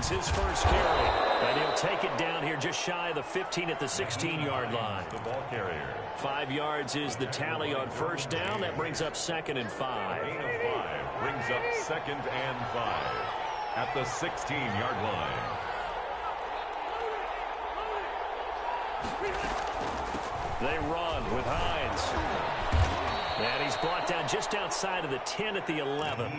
leads his first carry. And he'll take it down here just shy of the 15 at the 16-yard line. The ball carrier. 5 yards is the tally on first down. That brings up 2nd and 5. Gain of 5 brings up 2nd and 5 at the 16-yard line. They run with Hines. And he's brought down just outside of the 10 at the 11.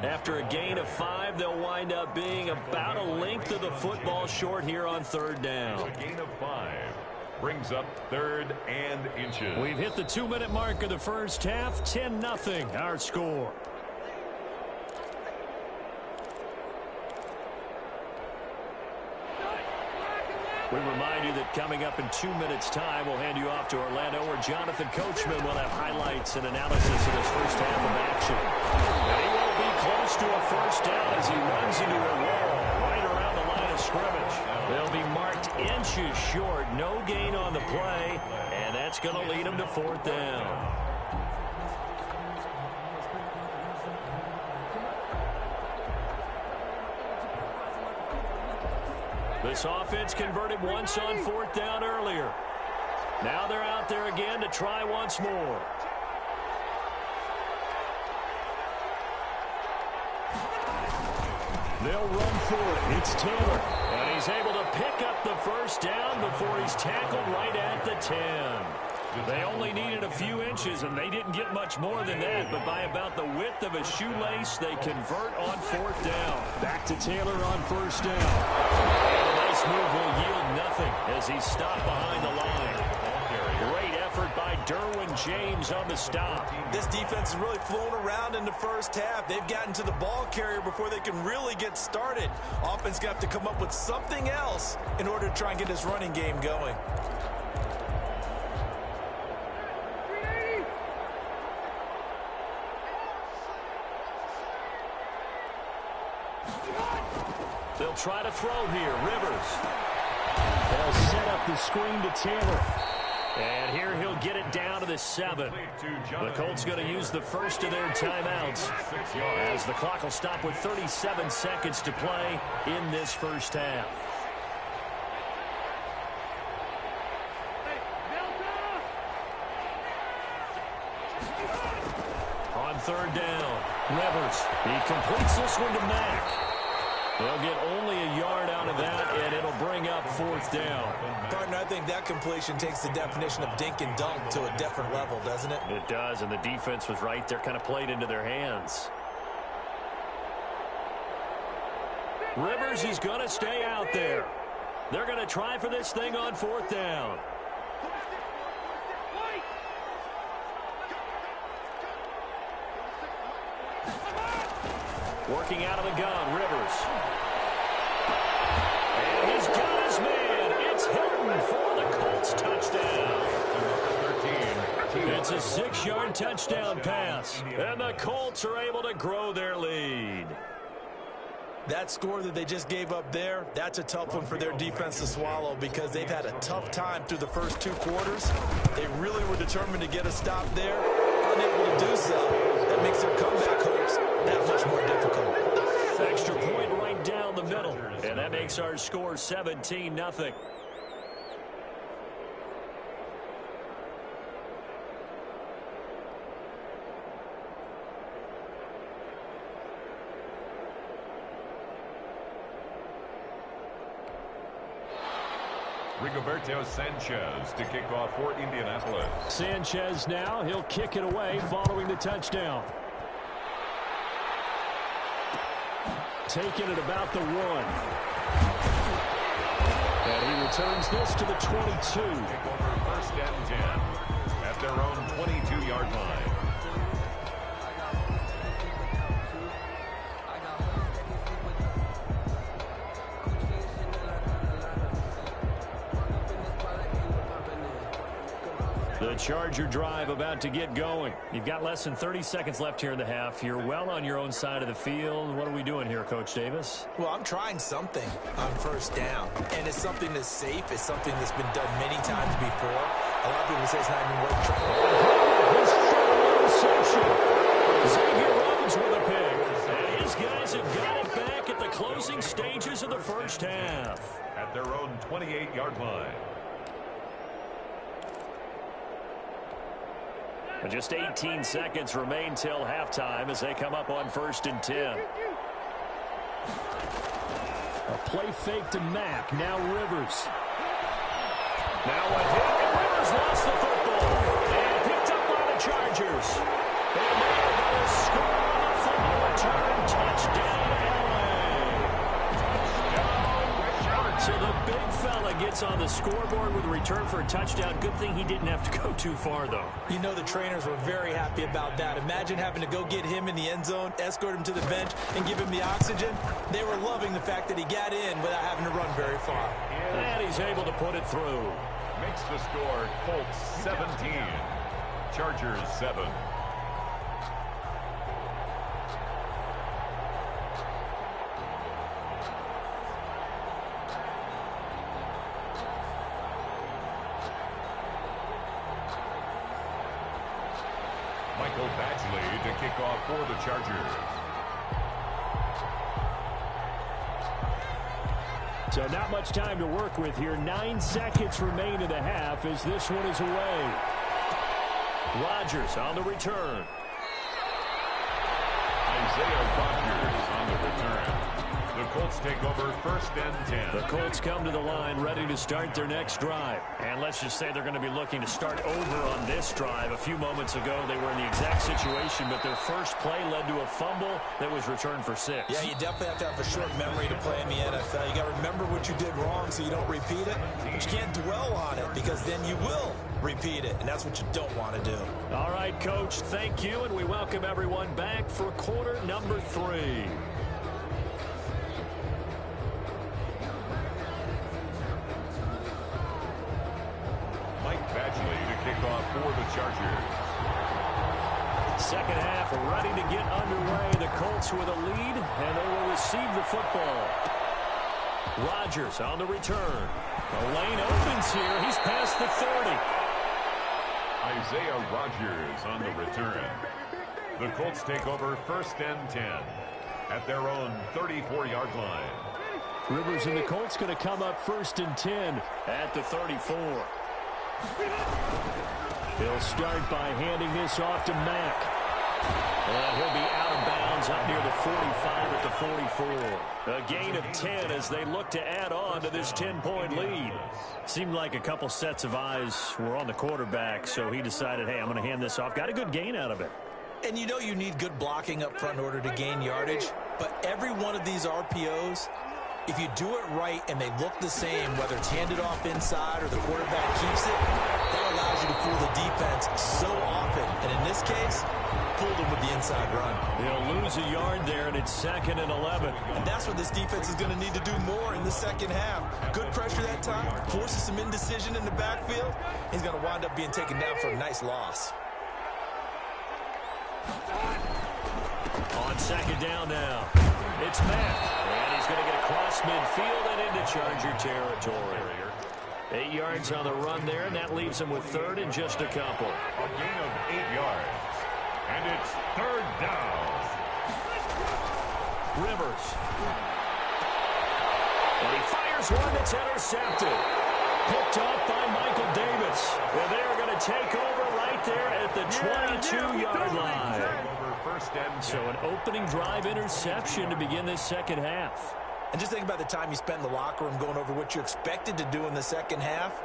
After a gain of 5, they'll wind up being about a length of the football short here on 3rd down. A gain of 5 brings up 3rd and inches. We've hit the 2-minute mark of the first half. 10-0 our score. We remind you that coming up in 2 minutes' time, we'll hand you off to Orlando, where Jonathan Coachman will have highlights and analysis of this first half of action. And he won't be close to a first down as he runs into a wall right around the line of scrimmage. They'll be marked inches short. No gain on the play, and that's going to lead him to 4th down. This offense converted once on 4th down earlier. Now they're out there again to try once more. They'll run for it. It's Taylor. And he's able to pick up the first down before he's tackled right at the 10. They only needed a few inches, and they didn't get much more than that. But by about the width of a shoelace, they convert on 4th down. Back to Taylor on first down. And a nice move will yield nothing as he's stopped behind the line. Great effort by Derwin James on the stop. This defense is really flown around in the first half. They've gotten to the ball carrier before they can really get started. Offense going to have to come up with something else in order to try and get this running game going. They'll try to throw here. Rivers. They'll set up the screen to Taylor. And here he'll get it down to the 7. The Colts going to use the first of their timeouts as the clock will stop with 37 seconds to play in this first half. On 3rd down, Rivers. He completes this one to Mack. They'll get only a yard out of that, and it'll bring up 4th down. Partner, I think that completion takes the definition of dink and dunk to a different level, doesn't it? It does, and the defense was right there, kind of played into their hands. Rivers is going to stay out there. They're going to try for this thing on 4th down. Working out of the gun, Rivers. And he's got his man. It's Hilton for the Colts touchdown. It's a 6-yard touchdown pass. And the Colts are able to grow their lead. That score that they just gave up there, that's a tough one for their defense to swallow because they've had a tough time through the first 2 quarters. They really were determined to get a stop there, unable to do so. That makes their comeback hopes that much more difficult. Extra point right down the middle, and that makes our score 17-0. Rigoberto Sanchez to kick off for Indianapolis. Sanchez now, he'll kick it away following the touchdown. Taking it about the 1. And he returns this to the 22. Take over 1st and 10 at their own 22-yard line. The Charger drive about to get going. You've got less than 30 seconds left here in the half. You're well on your own side of the field. What are we doing here, Coach Davis? Well, I'm trying something on 1st down, and it's something that's safe. It's something that's been done many times before. A lot of people say it's not even worth trying. His third interception. Xavier Rhodes with a pick. And his guys have got it back at the closing stages of the 28-yard line. And just 18 seconds remain till halftime as they come up on 1st and 10. A play fake to Mack. Now Rivers. Now a hit, and Rivers lost the football. And picked up by the Chargers. And they're going to score on a fumble return. Touchdown, LA. So the big fella gets on the scoreboard with a return for a touchdown. Good thing he didn't have to go too far, though. You know the trainers were very happy about that. Imagine having to go get him in the end zone, escort him to the bench, and give him the oxygen. They were loving the fact that he got in without having to run very far. And he's able to put it through. Makes the score Colts 17, Chargers 7. Michael Badgley to kick off for the Chargers. So not much time to work with here. 9 seconds remain in the half as this one is away. Rodgers on the return. Isaiah Rodgers on the return. The Colts take over 1st and 10. The Colts come to the line ready to start their next drive. And let's just say they're going to be looking to start over on this drive. A few moments ago, they were in the exact situation, but their first play led to a fumble that was returned for 6. Yeah, you definitely have to have a short memory to play in the NFL. You got to remember what you did wrong so you don't repeat it. But you can't dwell on it because then you will repeat it, and that's what you don't want to do. All right, Coach, thank you, and we welcome everyone back for quarter number 3. For the Chargers. Second half ready to get underway. The Colts with a lead, and they will receive the football. Rodgers on the return. The lane opens here. He's past the 30. Isaiah Rodgers on the return. The Colts take over 1st and 10 at their own 34-yard line. Rivers and the Colts going to come up 1st and 10 at the 34. He'll start by handing this off to Mack. And he'll be out of bounds up near the 45 at the 44. A gain of 10 as they look to add on to this 10-point lead. Seemed like a couple sets of eyes were on the quarterback, so he decided, hey, I'm going to hand this off. Got a good gain out of it. And you know you need good blocking up front in order to gain yardage, but every one of these RPOs, if you do it right and they look the same, whether it's handed off inside or the quarterback keeps it, that allows you to fool the defense so often. And in this case, fooled them with the inside run. They'll lose a yard there, and it's 2nd and 11. And that's what this defense is going to need to do more in the second half. Good pressure that time, forces some indecision in the backfield. He's going to wind up being taken down for a nice loss. On 2nd down now, it's Mack. And he's going to get across midfield and into Charger territory. 8 yards on the run there, and that leaves him with 3rd and just a couple. A gain of 8 yards. And it's 3rd down. Rivers. And he fires one that's intercepted. Picked off by Michael Davis. And they're going to take over right there at the 22-yard line. So an opening drive interception to begin this second half. And just think about the time you spend in the locker room going over what you're expected to do in the second half.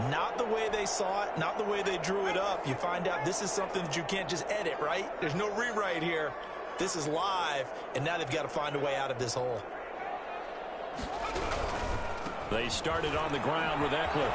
Not the way they saw it, not the way they drew it up. You find out this is something that you can't just edit, right? There's no rewrite here. This is live, and now they've got to find a way out of this hole. They started on the ground with Eckler.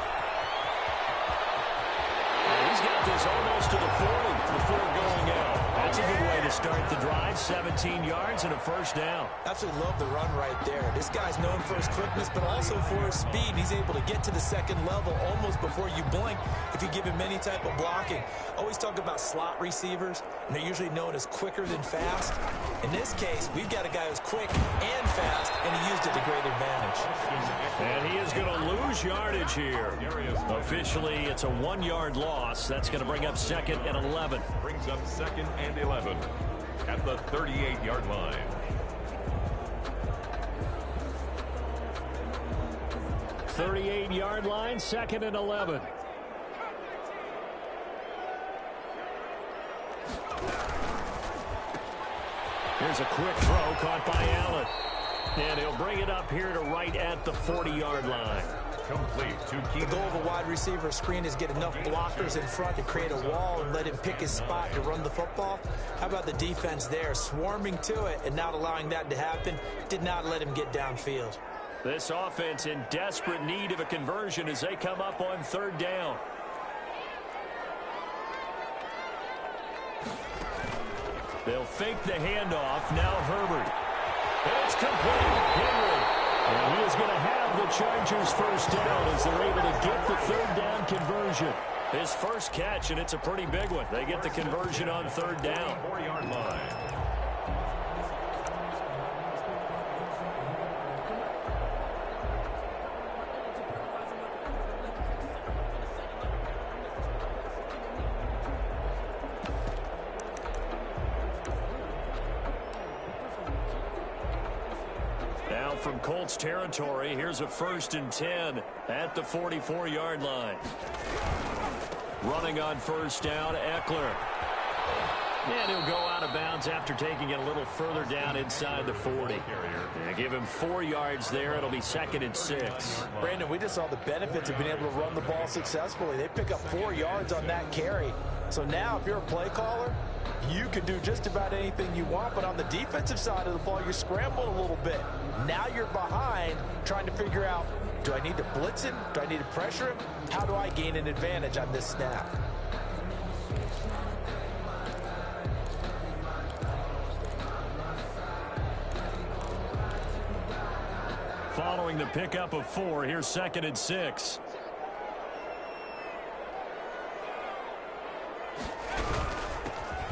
And he's got this almost to the 40 before going out. That's a good way to start the drive. 17 yards and a 1st down. Absolutely love the run right there. This guy's known for his quickness, but also for his speed. He's able to get to the second level almost before you blink if you give him any type of blocking. Always talk about slot receivers, and they're usually known as quicker than fast. In this case, we've got a guy who's quick and fast, and he used it to great advantage. And he is going to lose yardage here. Officially, it's a 1-yard loss. That's going to bring up 2nd and 11. Brings up 2nd and 11 at the 38-yard line. 38-yard line, 2nd and 11. Here's a quick throw caught by Allen. And he'll bring it up here to right at the 40-yard line. Complete to The keep. goal of a wide receiver screen is get enough blockers in front to create a wall and let him pick his spot to run the football. How about the defense there, swarming to it and not allowing that to happen? Did not let him get downfield. This offense in desperate need of a conversion as they come up on 3rd down. They'll fake the handoff. Now Herbert. And it's complete. Henry. And he is going to have the Chargers first down as they're able to get the 3rd down conversion. His first catch, and it's a pretty big one. They get the conversion on 3rd down. 4-yard line. From Colts territory, here's a 1st and 10 at the 44-yard line. Running on 1st down, Eckler. And he'll go out of bounds after taking it a little further down inside the 40. Yeah, give him 4 yards there. It'll be 2nd and 6. Brandon, we just saw the benefits of being able to run the ball successfully. They pick up 4 yards on that carry. So now if you're a play caller, you can do just about anything you want, but on the defensive side of the ball, you're scrambling a little bit. Now you're behind trying to figure out, do I need to blitz him? Do I need to pressure him? How do I gain an advantage on this snap? Following the pickup of 4, here's 2nd and 6.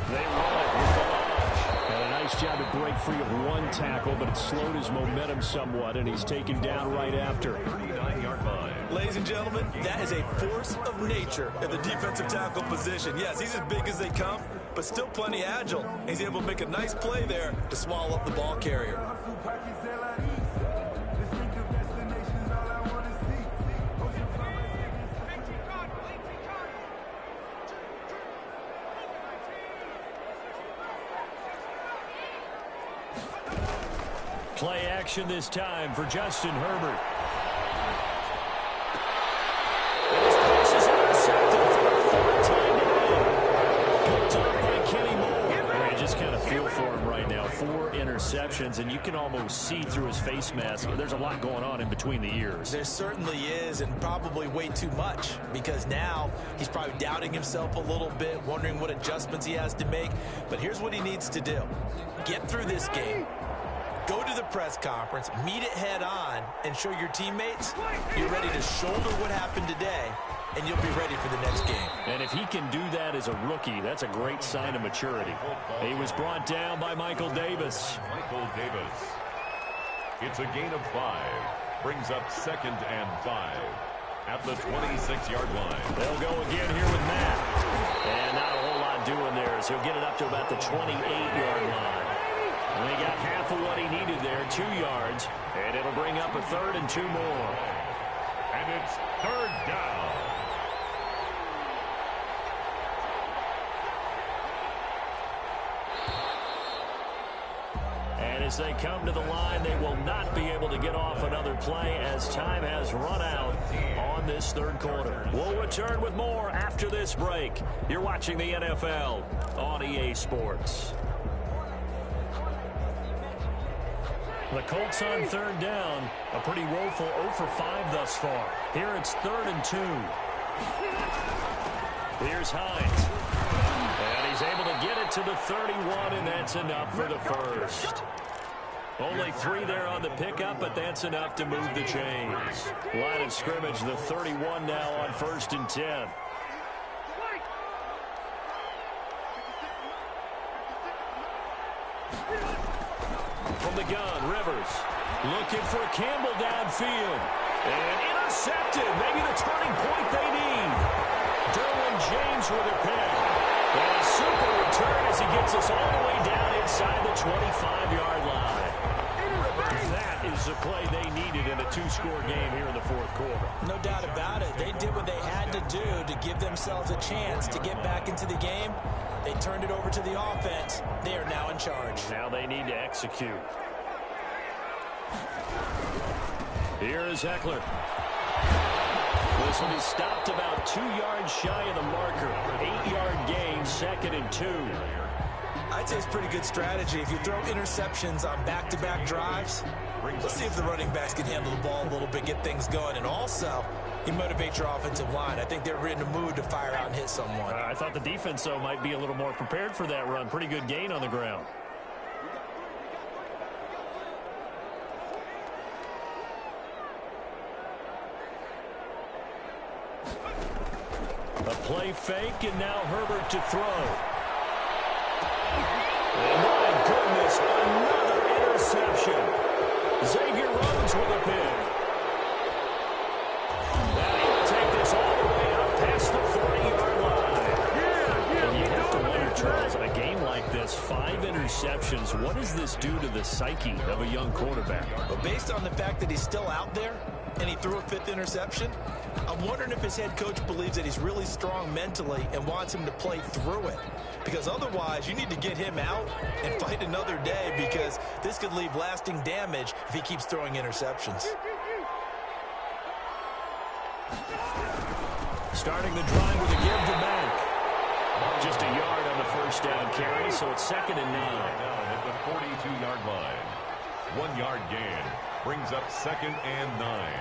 They run it with the launch. And a nice job to break free of 1 tackle, but it slowed his momentum somewhat, and he's taken down right after. 39-yard line. Ladies and gentlemen, that is a force of nature at the defensive tackle position. Yes, he's as big as they come, but still plenty agile. He's able to make a nice play there to swallow up the ball carrier. Play action this time for Justin Herbert. And his pass is intercepted for the 3rd time today. Picked up by Kenny Moore. You just kind of feel for him right now. 4 interceptions, and you can almost see through his face mask. There's a lot going on in between the ears. There certainly is, and probably way too much, because now he's probably doubting himself a little bit, wondering what adjustments he has to make. But here's what he needs to do. Get through this game. Go to the press conference, meet it head on, and show your teammates you're ready to shoulder what happened today, and you'll be ready for the next game. And if he can do that as a rookie, that's a great sign of maturity. He was brought down by Michael Davis. Michael Davis. It's a gain of 5. Brings up 2nd and 5 at the 26-yard line. They'll go again here with Matt. And not a whole lot doing there as he'll get it up to about the 28-yard line. And he got half of what he needed there, 2 yards. And it'll bring up a 3rd and 2 more. And it's 3rd down. And as they come to the line, they will not be able to get off another play as time has run out on this 3rd quarter. We'll return with more after this break. You're watching the NFL on EA Sports. The Colts on 3rd down. A pretty woeful 0 for 5 thus far. Here it's 3rd and 2. Here's Hines. And he's able to get it to the 31, and that's enough for the first. Only 3 there on the pickup, but that's enough to move the chains. Line of scrimmage, the 31 now on 1st and 10. From the gun, Rivers looking for Campbell downfield. And intercepted. Maybe the turning point they need. Derwin James with a pick. And a super return as he gets us all the way down inside the 25-yard line. That is the play they needed in a two-score game here in the fourth quarter. No doubt about it. They did what they had to do to give themselves a chance to get back into the game. They turned it over to the offense. They are now in charge. Now they need to execute. Here is Ekeler. This will be stopped about 2 yards shy of the marker. 8-yard gain, 2nd and 2. I'd say it's pretty good strategy. If you throw interceptions on back-to-back drives, let's see if the running backs can handle the ball a little bit, get things going. And also, you motivate your offensive line. I think they're in the mood to fire out and hit someone. I thought the defense, though, might be a little more prepared for that run. Pretty good gain on the ground. A play fake, and now Herbert to throw. Oh, my goodness, another interception. Xavier Rhodes with a pick. Now he'll take this all the way up past the 40-yard line. And you have to wonder, Charles, in a game like this, 5 interceptions, what does this do to the psyche of a young quarterback? But based on the fact that he's still out there and he threw a 5th interception, I'm wondering if his head coach believes that he's really strong mentally and wants him to play through it. Because otherwise, you need to get him out and fight another day, because this could leave lasting damage if he keeps throwing interceptions. Starting the drive with a give to Mack. Just a yard on the first down carry, so it's 2nd and 9. Down at the 42-yard line. 1-yard gain brings up 2nd and 9.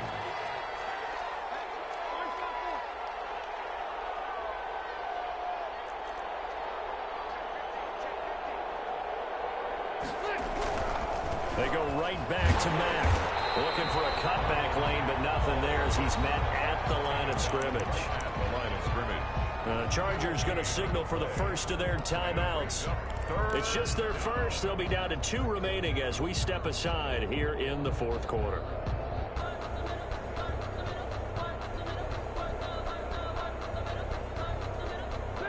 They go right back to Mack. Looking for a cutback lane, but nothing there as he's met at the line of scrimmage. At the line of scrimmage. The Chargers going to signal for the first of their timeouts. It's just their first. They'll be down to 2 remaining as we step aside here in the fourth quarter.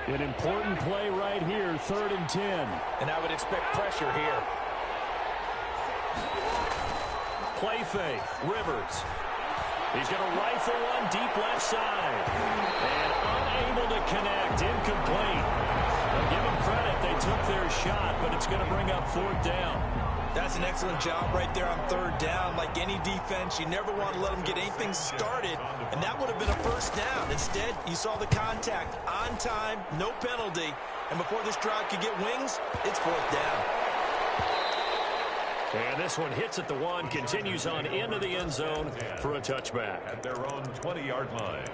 An important play right here, 3rd and 10. And I would expect pressure here. Play fake, Rivers. He's going to rifle one deep left side. And unable to connect, incomplete. Now give them credit, they took their shot, but it's going to bring up 4th down. That's an excellent job right there on 3rd down. Like any defense, you never want to let them get anything started, and that would have been a first down. Instead, you saw the contact on time, no penalty, and before this drive could get wings, it's 4th down. And this one hits at the 1, continues on into the end zone for a touchback. At their own 20-yard line.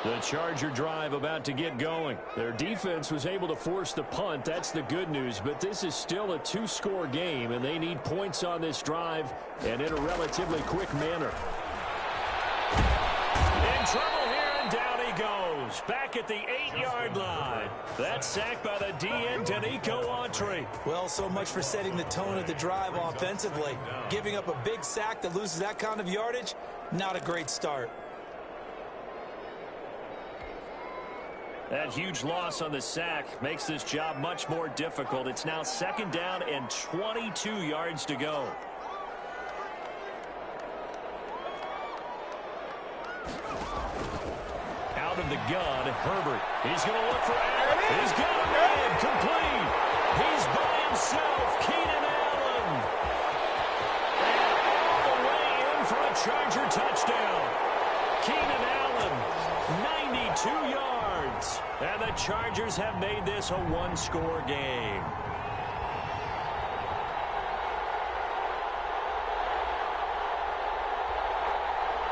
The Charger drive about to get going. Their defense was able to force the punt. That's the good news. But this is still a 2-score game, and they need points on this drive and in a relatively quick manner. In trouble here, and down he goes. Back at the 8-yard line. That's sacked by the DN, Danico Autry. Well, so much for setting the tone of the drive offensively. Giving up a big sack that loses that kind of yardage, not a great start. That huge loss on the sack makes this job much more difficult. It's now 2nd down and 22 yards to go. Out of the gun, Herbert. He's going to look for Allen. He's got a man complete. He's by himself. Keenan Allen. And all the way in for a Charger touchdown. Keenan Allen, 92 yards. And the Chargers have made this a 1-score game.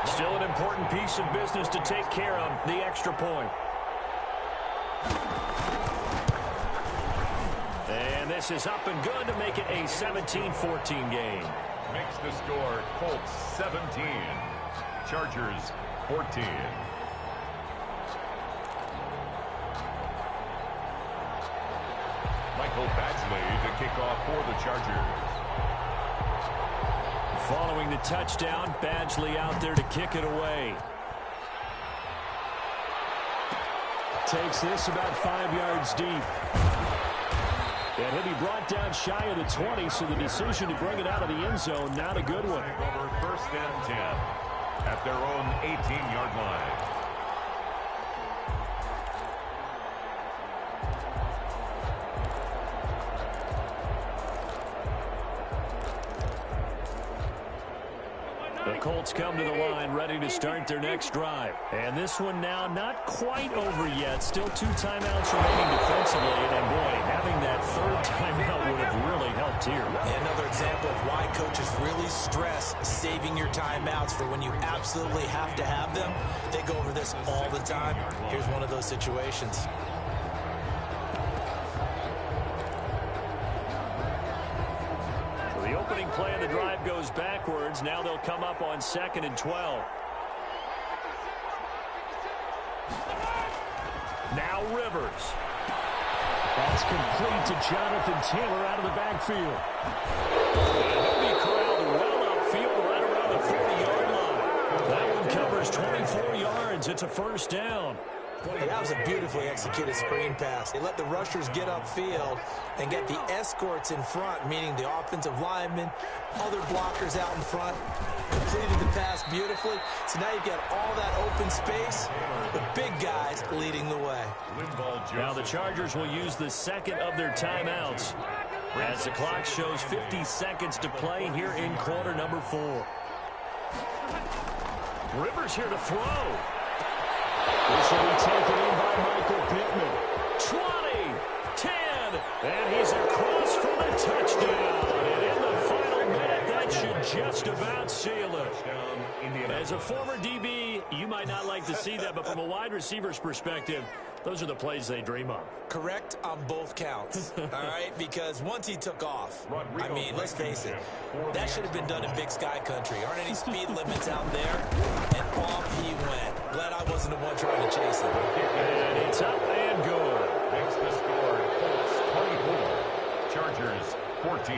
Still an important piece of business to take care of, the extra point. And this is up and good to make it a 17-14 game. Makes the score Colts 17, Chargers 14. Michael Badgley to kick off for the Chargers. Following the touchdown, Badgley out there to kick it away. Takes this about 5 yards deep. And he'll be brought down shy of the 20, so the decision to bring it out of the end zone, not a good one. Over 1st and 10 at their own 18-yard line. The Colts come to the line, ready to start their next drive. And this one now not quite over yet. Still 2 timeouts remaining defensively. And boy, having that 3rd timeout would have really helped here. Another example of why coaches really stress saving your timeouts for when you absolutely have to have them. They go over this all the time. Here's one of those situations. The opening play of the drive goes backwards. Now they'll come up on 2nd and 12. Now Rivers. That's complete to Jonathan Taylor out of the backfield. And he'll be corralled well upfield right around the 40-yard line. That one covers 24 yards. It's a 1st down. That was a beautifully executed screen pass. They let the rushers get upfield and get the escorts in front, meaning the offensive linemen, other blockers out in front, completed the pass beautifully. So now you've got all that open space, the big guys leading the way. Now the Chargers will use the 2nd of their timeouts as the clock shows 50 seconds to play here in quarter number 4. Rivers here to throw. This will be taken in by Michael Pittman. 20, 10, and he's across for the touchdown. And in the final minute, that should just about seal it. As a former DB, you might not like to see that, but from a wide receiver's perspective, those are the plays they dream of. Correct on both counts, all right? Because once he took off, I mean, let's face it, that should have been done in Big Sky Country. Aren't any speed limits out there? And off he went. Glad I wasn't the one trying to chase him. And it's up and good. Makes the score Colts 24, Chargers 14.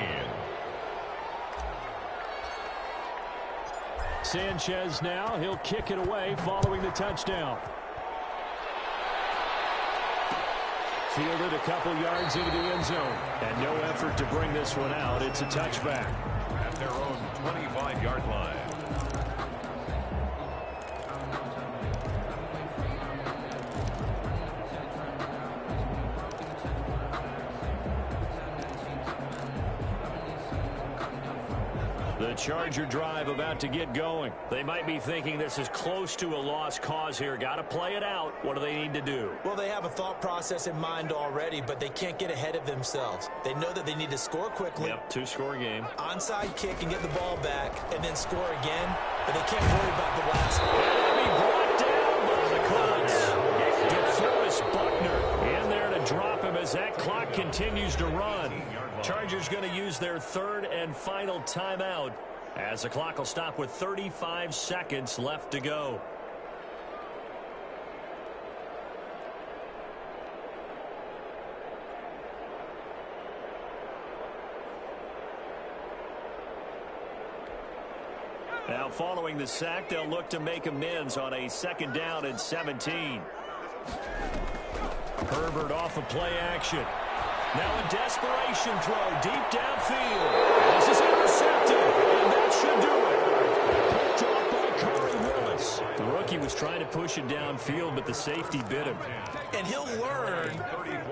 Sanchez now, he'll kick it away following the touchdown. Fielded a couple yards into the end zone. And no effort to bring this one out. It's a touchback. At their own 25-yard line. The Charger drive about to get going. They might be thinking this is close to a lost cause here. Got to play it out. What do they need to do? Well, they have a thought process in mind already, but they can't get ahead of themselves. They know that they need to score quickly. Yep, 2-score game. Onside kick and get the ball back, and then score again. But they can't worry about the last one. Be brought down by the Colts. DeForest Buckner in there to drop him as that clock continues to run. Chargers going to use their 3rd and final timeout as the clock will stop with 35 seconds left to go. Now following the sack, they'll look to make amends on a 2nd down and 17. Herbert off of play action. Now a desperation throw deep downfield. This is intercepted, and that should do it. Picked off by Corey Willis. The rookie was trying to push it downfield, but the safety bit him. And he'll learn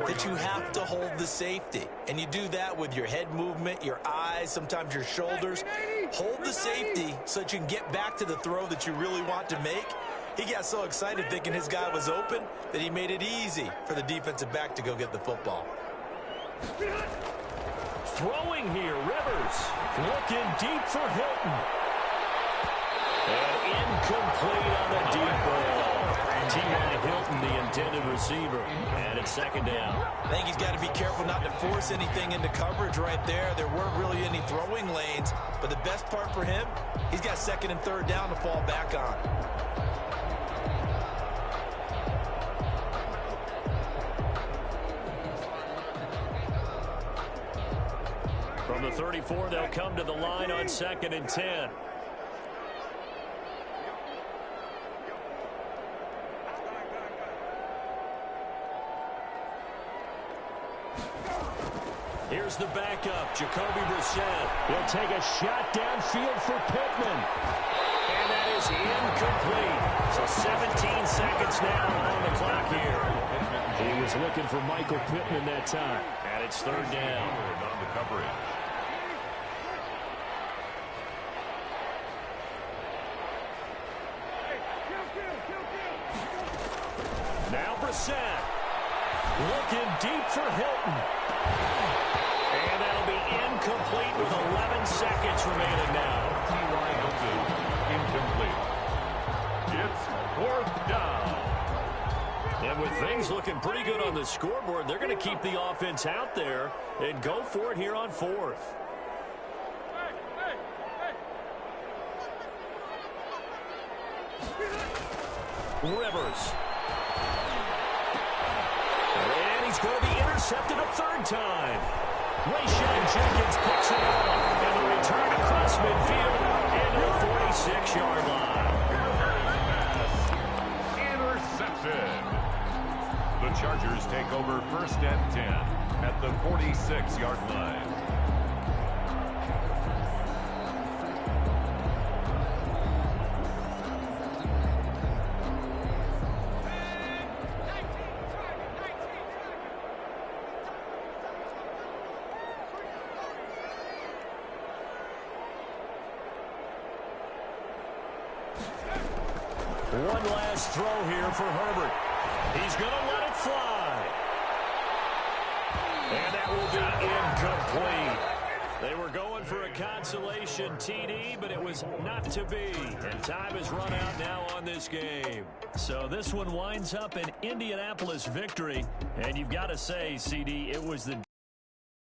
that you have to hold the safety. And you do that with your head movement, your eyes, sometimes your shoulders. Hold the safety so that you can get back to the throw that you really want to make. He got so excited thinking his guy was open that he made it easy for the defensive back to go get the football. Throwing here, Rivers looking deep for Hilton. And incomplete on the deep ball. T.Y. Hilton, the intended receiver. And it's 2nd down. I think he's got to be careful not to force anything into coverage right there. There weren't really any throwing lanes. But the best part for him, he's got 2nd and 3rd down to fall back on. From the 34, they'll come to the line on 2nd and 10. Here's the backup, Jacoby Brissett. He'll take a shot downfield for Pittman. And that is incomplete. So 17 seconds now on the clock here. He was looking for Michael Pittman that time. And it's 3rd down. On the coverage. Now Brissett. Looking deep for Hilton. And that'll be incomplete with 11 seconds remaining now. T.Y. Hilton, incomplete. It's 4th down. And with things looking pretty good on the scoreboard, they're going to keep the offense out there and go for it here on 4th. Rivers. And he's going to be intercepted a 3rd time. Rayshad Jenkins picks it off. And the return across midfield into the 46-yard line. Intercepted. The Chargers take over 1st and 10 at the 46-yard line. One last throw here for Herbert. He's going to let it fly. And that will be incomplete. They were going for a consolation TD, but it was not to be. And time has run out now on this game. So this one winds up an Indianapolis victory. And you've got to say, CD, it was the